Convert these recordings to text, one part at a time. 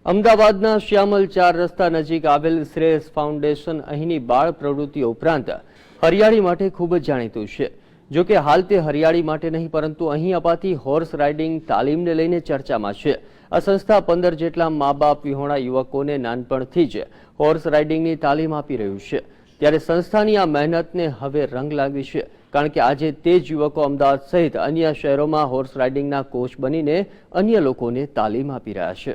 અમદાવાદના શ્યામલ 4 રસ્તા નજીક આવેલ શ્રેયસ ફાઉન્ડેશન અહીંની બાળ પ્રવૃત્તિઓ ઉપરાંત હરિયાળી માટે ખૂબ જ જાણીતું છે। જો કે હાલ તે હરિયાળી માટે નહીં પરંતુ અહીં અપાતી હોર્સ રાઇડિંગ તાલીમને લઈને ચર્ચામાં છે। આ સંસ્થા 15 જેટલા મા બાપ વિહોણા યુવકોને નાનપણથી જ હોર્સ રાઇડિંગની તાલીમ આપી રહ્યું છે। ત્યારે સંસ્થાની આ મહેનતને હવે રંગ લાગી છે, કારણ કે આજે તે જ યુવકો અમદાવાદ સહિત અન્ય શહેરોમાં હોર્સ રાઇડિંગના કોચ બનીને અન્ય લોકોને તાલીમ આપી રહ્યા છે।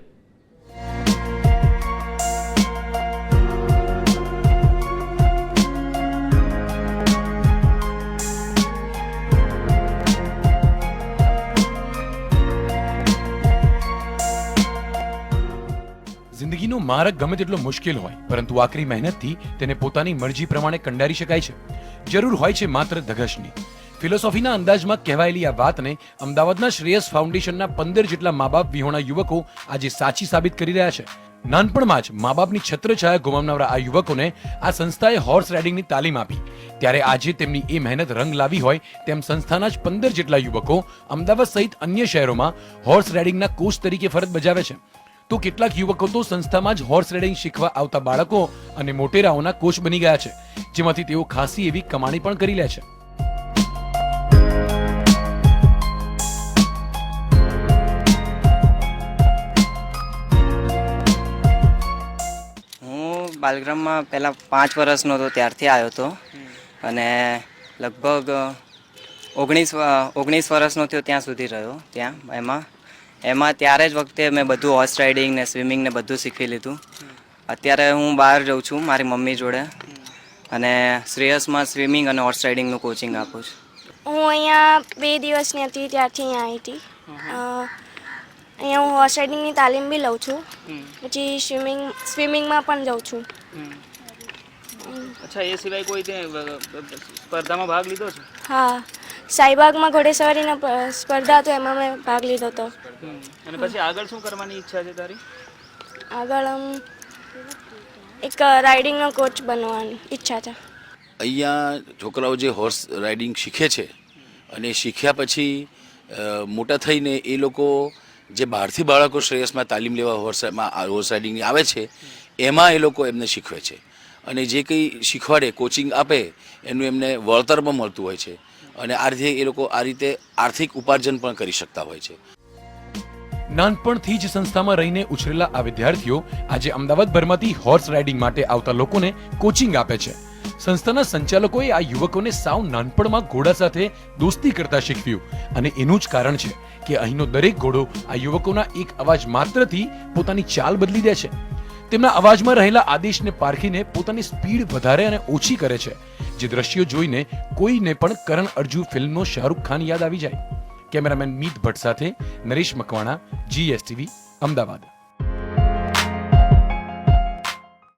જિંદગીનો માર્ગ ગમે તેટલો મુશ્કેલ હોય, પરંતુ આકરી મહેનતથી તેને પોતાની મરજી પ્રમાણે કંડારી શકાય છે। જરૂર હોય છે માત્ર ધગશની। ફિલોસોફીના અંદાજમાં કહેવાયેલી આ વાતને અમદાવાદના શ્રેયસ ફાઉન્ડેશનના 15 જેટલા મા બાપ વિહોણા યુવકો આજે સાચી સાબિત કરી રહ્યા છે। નાનપણમાં જ મા બાપની છત્રછાયા ગુમાવનારા આ યુવકોને આ સંસ્થાએ હોર્સ રાઇડિંગની તાલીમ આપી। ત્યારે આજે તેમની એ મહેનત રંગ લાવી હોય તેમ સંસ્થાના જ 15 જેટલા યુવકો અમદાવાદ સહિત અન્ય શહેરોમાં હોર્સ રાઇડિંગના કોચ તરીકે ફરજ બજાવે છે। તો કેટલાક યુવકો તો સંસ્થામાં જ હોર્સ રાઇડિંગ શીખવા આવતા બાળકો અને મોટેરાઓના કોચ બની ગયા છે, જેમાંથી તેઓ ખાસી એવી કમાણી પણ કરી લે છે। હું બાલગ્રામમાં પહેલા 5 વર્ષનો હતો ત્યારથી આવ્યો હતો અને લગભગ 19 વર્ષનો થયો ત્યાં સુધી રહ્યો ત્યાં એમાં ત્યારે જ વખતે મેં બધું હોર્સ રાઇડિંગ ને સ્વિમિંગ ને બધું શીખી લીધું। અત્યારે હું બહાર જાઉં છું મારી મમ્મી જોડે અને શ્રેયસમાં સ્વિમિંગ અને હોર્સ રાઇડિંગનું કોચિંગ આપું છું। હું અહીંયા 2 દિવસની હતી ત્યારથી અહીંયા આવી હતી। અહીંયા હું હોર્સ રાઇડિંગની તાલીમ બી લઉં છું, પછી સ્વિમિંગમાં પણ જાઉં છું। અચ્છા, એ સિવાય કોઈ સ્પર્ધામાં ભાગ લીધો છે? હા, સાઈબાગમાં ઘોડેસવારીના સ્પર્ધા હતો, એમાં મેં ભાગ લીધો હતો। અને પછી આગળ શું કરવાની ઈચ્છા છે તારી? આગળ એક રાઇડિંગનો કોચ બનવાની ઈચ્છા છે। અહીંયા છોકરાઓ જે હોર્સ રાઇડિંગ શીખે છે અને શીખ્યા પછી મોટા થઈને એ લોકો જે બહારથી બાળકો શ્રેયસમાં તાલીમ લેવા હોર્સ રાઇડિંગની આવે છે એમાં એ લોકો એમને શીખવે છે અને જે કંઈ શીખવાડે કોચિંગ આપે એનું એમને વળતર પણ મળતું હોય છે અને આ રીતે એ લોકો આ રીતે આર્થિક ઉપાર્જન પણ કરી શકતા હોય છે। નાનપણથી જ સંસ્થામાં રહીને ઉછરેલા આ વિદ્યાર્થીઓ આજે અમદાવાદભરમાંથી હોર્સ રાઇડિંગ માટે આવતા લોકોને કોચિંગ આપે છે। સંસ્થાના સંચાલકોએ આ યુવકોને સાવ નાનપણમાં ઘોડા સાથે દોસ્તી કરતા શીખવ્યું અને એનું જ કારણ છે કે અહીંનો દરેક ઘોડો આ યુવકોના એક અવાજ માત્રથી પોતાની ચાલ બદલી દે છે। તેમના અવાજમાં રહેલા આદેશને પારખીને પોતાની સ્પીડ વધારે અને ઓછી કરે છે, જે દ્રશ્યો જોઈને કોઈને પણ કરણ અર્જુ ફિલ્મનો શાહરૂખ ખાન યાદ આવી જાય। કેમેરામેન મીત ભટ્ટ સાથે નરેશ મકવાણા, GSTV, અમદાવાદ।